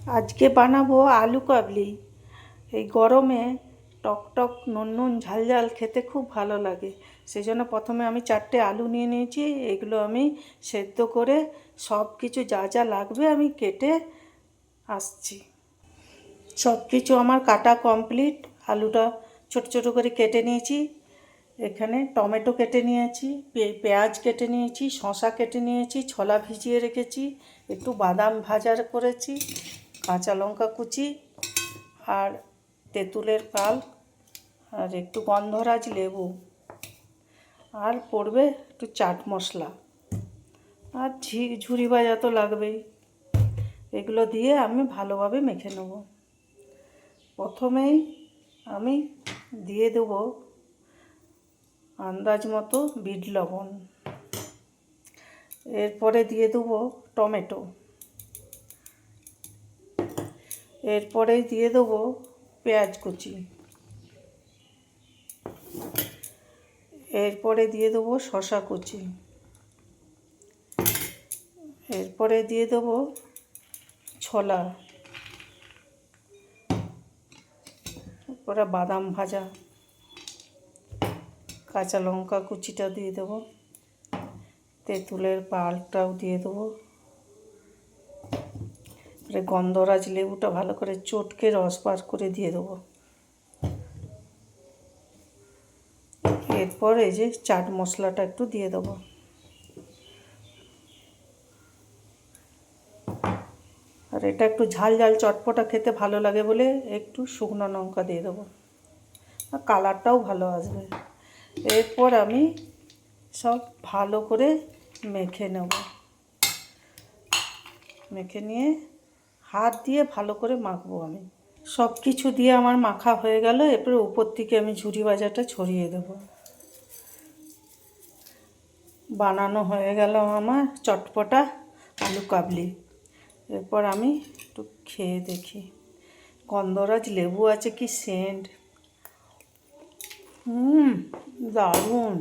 আজকে বানাবো আলু কাবলি। এই গরমে টক টক নুন নুন ঝাল ঝাল খেতে খুব ভালো লাগে। সেই জন্য প্রথমে আমি 4টে আলু নিয়ে নিয়েছি। এগুলো আমি সেদ্ধ করে সব কিছু যা যা লাগবে আমি কেটে আসছি। সব কিছু আমার কাটা কমপ্লিট। আলুটা ছোট ছোট করে কেটে নিয়েছি। এখানে টমেটো কেটে নিয়েছি, পেঁয়াজ কেটে নিয়েছি, শসা কেটে নিয়েছি, ছোলা ভিজিয়ে রেখেছি, একটু বাদাম ভাজা করেছি, কাঁচা লঙ্কা কুচি আর তেঁতুলের পাল আর একটু গন্ধরাজ লেবু আর পড়বে একটু চাট মশলা আর ঝুরি ভাজা তো লাগবেই। এগুলো দিয়ে আমি ভালোভাবে মেখে নেব। প্রথমেই আমি দিয়ে দেবো আন্দাজ মতো বিট লবণ, এরপরে দিয়ে দেবো টমেটো, এরপরে দিয়ে দেবো পেঁয়াজ কুচি, এরপরে দিয়ে দেবো শসা কুচি, এরপরে দিয়ে দেবো ছোলা, এরপরে বাদাম ভাজা, কাঁচা লঙ্কা কুচিটা দিয়ে দেবো, তেঁতুলের পালটাও দিয়ে দেবো, গন্ধরাজ লেবুটা ভালো করে চটকে রস বার করে দিয়ে দেবো। এরপর এই যে চাট মশলাটা একটু দিয়ে দেবো। আর এটা একটু ঝাল ঝাল চটপটা খেতে ভালো লাগে বলে একটু শুকনো লঙ্কা দিয়ে দেবো, আর কালারটাও ভালো আসবে। এরপর আমি সব ভালো করে মেখে নেব। মেখে নিয়ে হাত দিয়ে ভালো করে মাখবো আমি। সব কিছু দিয়ে আমার মাখা হয়ে গেল। এরপরে উপর থেকে আমি ঝুরি ভাজাটা ছড়িয়ে দেব। বানানো হয়ে গেল আমার চটপটা আলু কাবলি। এরপর আমি একটু খেয়ে দেখি। গন্ধরাজ লেবু আছে, কি সেন্ট! দারুণ।